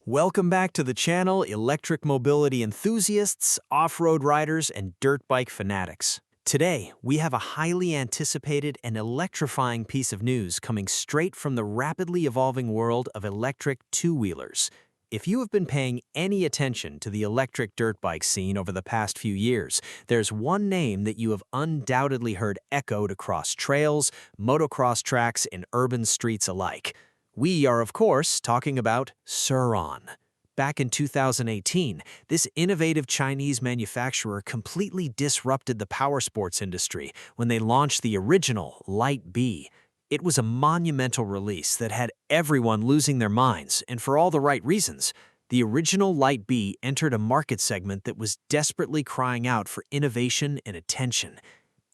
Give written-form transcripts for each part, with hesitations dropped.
Welcome back to the channel, electric mobility enthusiasts, off-road riders, and dirt bike fanatics. Today, we have a highly anticipated and electrifying piece of news coming straight from the rapidly evolving world of electric two-wheelers. If you have been paying any attention to the electric dirt bike scene over the past few years, there's one name that you have undoubtedly heard echoed across trails, motocross tracks, and urban streets alike. We are, of course, talking about Sur Ron. Back in 2018, this innovative Chinese manufacturer completely disrupted the powersports industry when they launched the original Light B. It was a monumental release that had everyone losing their minds, and for all the right reasons. The original Light B entered a market segment that was desperately crying out for innovation and attention.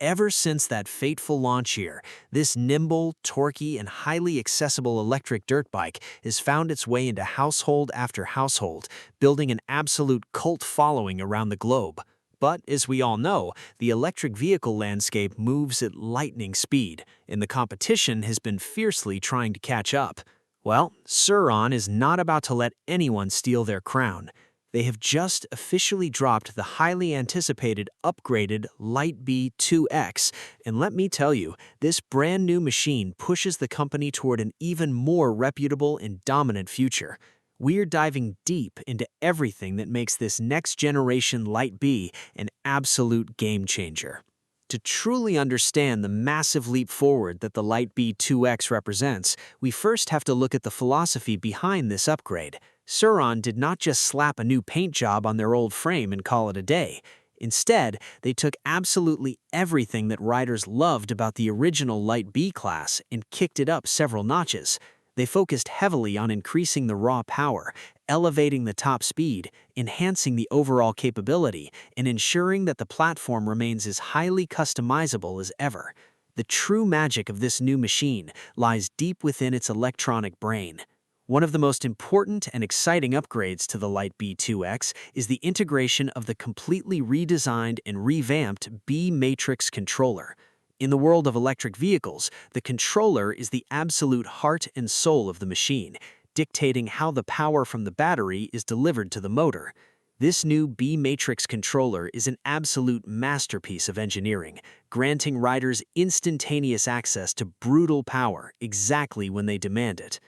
Ever since that fateful launch year, this nimble, torquey, and highly accessible electric dirt bike has found its way into household after household, building an absolute cult following around the globe. But, as we all know, the electric vehicle landscape moves at lightning speed, and the competition has been fiercely trying to catch up. Well, Sur Ron is not about to let anyone steal their crown. They have just officially dropped the highly anticipated upgraded Light B 2X, and let me tell you, this brand new machine pushes the company toward an even more reputable and dominant future. We're diving deep into everything that makes this next-generation Light B an absolute game-changer. To truly understand the massive leap forward that the Light B 2X represents, we first have to look at the philosophy behind this upgrade. Sur Ron did not just slap a new paint job on their old frame and call it a day. Instead, they took absolutely everything that riders loved about the original Light B class and kicked it up several notches. They focused heavily on increasing the raw power, elevating the top speed, enhancing the overall capability, and ensuring that the platform remains as highly customizable as ever. The true magic of this new machine lies deep within its electronic brain. One of the most important and exciting upgrades to the Light B 2X is the integration of the completely redesigned and revamped B Matrix controller. In the world of electric vehicles, the controller is the absolute heart and soul of the machine, dictating how the power from the battery is delivered to the motor. This new B Matrix controller is an absolute masterpiece of engineering, granting riders instantaneous access to brutal power exactly when they demand it.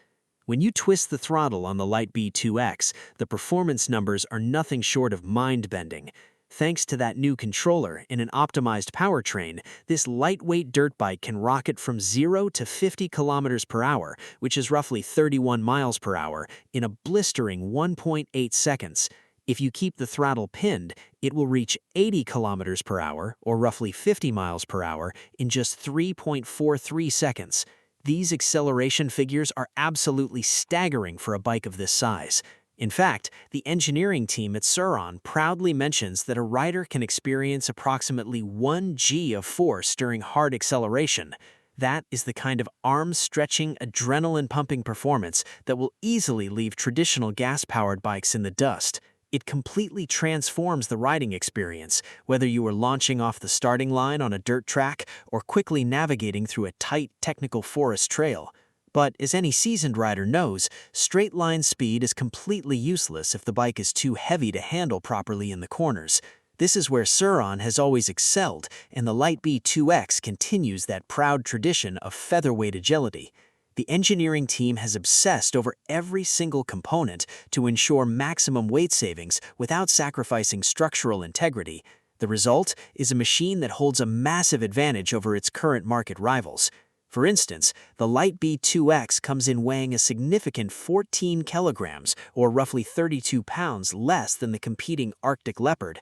When you twist the throttle on the Light B 2X, the performance numbers are nothing short of mind-bending. Thanks to that new controller and an optimized powertrain, this lightweight dirt bike can rocket from 0 to 50 kilometers per hour, which is roughly 31 miles per hour, in a blistering 1.8 seconds. If you keep the throttle pinned, it will reach 80 kilometers per hour, or roughly 50 miles per hour, in just 3.43 seconds. These acceleration figures are absolutely staggering for a bike of this size. In fact, the engineering team at Sur Ron proudly mentions that a rider can experience approximately 1 G of force during hard acceleration. That is the kind of arm-stretching, adrenaline-pumping performance that will easily leave traditional gas-powered bikes in the dust. It completely transforms the riding experience, whether you are launching off the starting line on a dirt track or quickly navigating through a tight, technical forest trail. But as any seasoned rider knows, straight-line speed is completely useless if the bike is too heavy to handle properly in the corners. This is where Sur Ron has always excelled, and the Light B 2X continues that proud tradition of featherweight agility. The engineering team has obsessed over every single component to ensure maximum weight savings without sacrificing structural integrity. The result is a machine that holds a massive advantage over its current market rivals. For instance, the Light B 2X comes in weighing a significant 14 kilograms, or roughly 32 pounds less than the competing Arctic Leopard.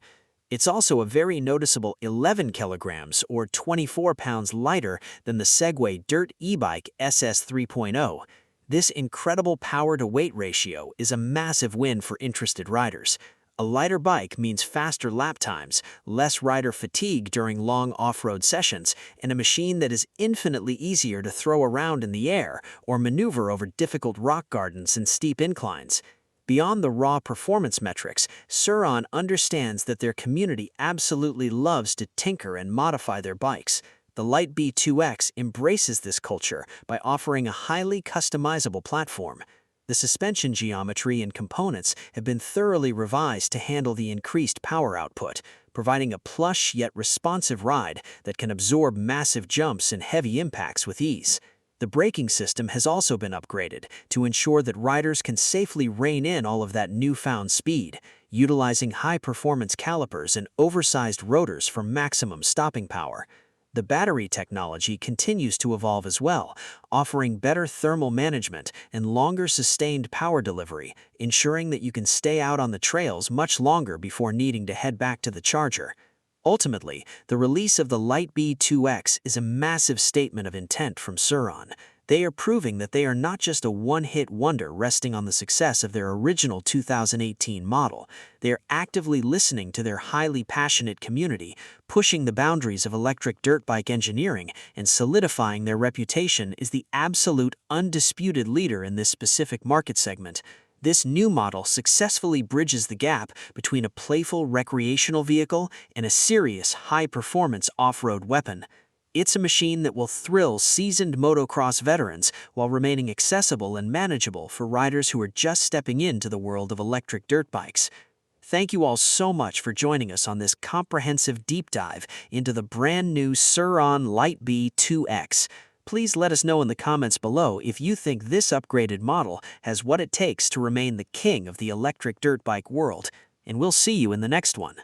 It's also a very noticeable 11 kilograms, or 24 pounds lighter than the Segway Dirt e-bike SS 3.0. This incredible power-to-weight ratio is a massive win for interested riders. A lighter bike means faster lap times, less rider fatigue during long off-road sessions, and a machine that is infinitely easier to throw around in the air or maneuver over difficult rock gardens and steep inclines. Beyond the raw performance metrics, Sur Ron understands that their community absolutely loves to tinker and modify their bikes. The Light B 2X embraces this culture by offering a highly customizable platform. The suspension geometry and components have been thoroughly revised to handle the increased power output, providing a plush yet responsive ride that can absorb massive jumps and heavy impacts with ease. The braking system has also been upgraded to ensure that riders can safely rein in all of that newfound speed, utilizing high-performance calipers and oversized rotors for maximum stopping power. The battery technology continues to evolve as well, offering better thermal management and longer sustained power delivery, ensuring that you can stay out on the trails much longer before needing to head back to the charger. Ultimately, the release of the Lightbee 2X is a massive statement of intent from Sur Ron. They are proving that they are not just a one-hit wonder resting on the success of their original 2018 model. They are actively listening to their highly passionate community, pushing the boundaries of electric dirt bike engineering, and solidifying their reputation as the absolute undisputed leader in this specific market segment. This new model successfully bridges the gap between a playful recreational vehicle and a serious high-performance off-road weapon. It's a machine that will thrill seasoned motocross veterans while remaining accessible and manageable for riders who are just stepping into the world of electric dirt bikes. Thank you all so much for joining us on this comprehensive deep dive into the brand new Sur Ron Lightbee 2X. Please let us know in the comments below if you think this upgraded model has what it takes to remain the king of the electric dirt bike world, and we'll see you in the next one.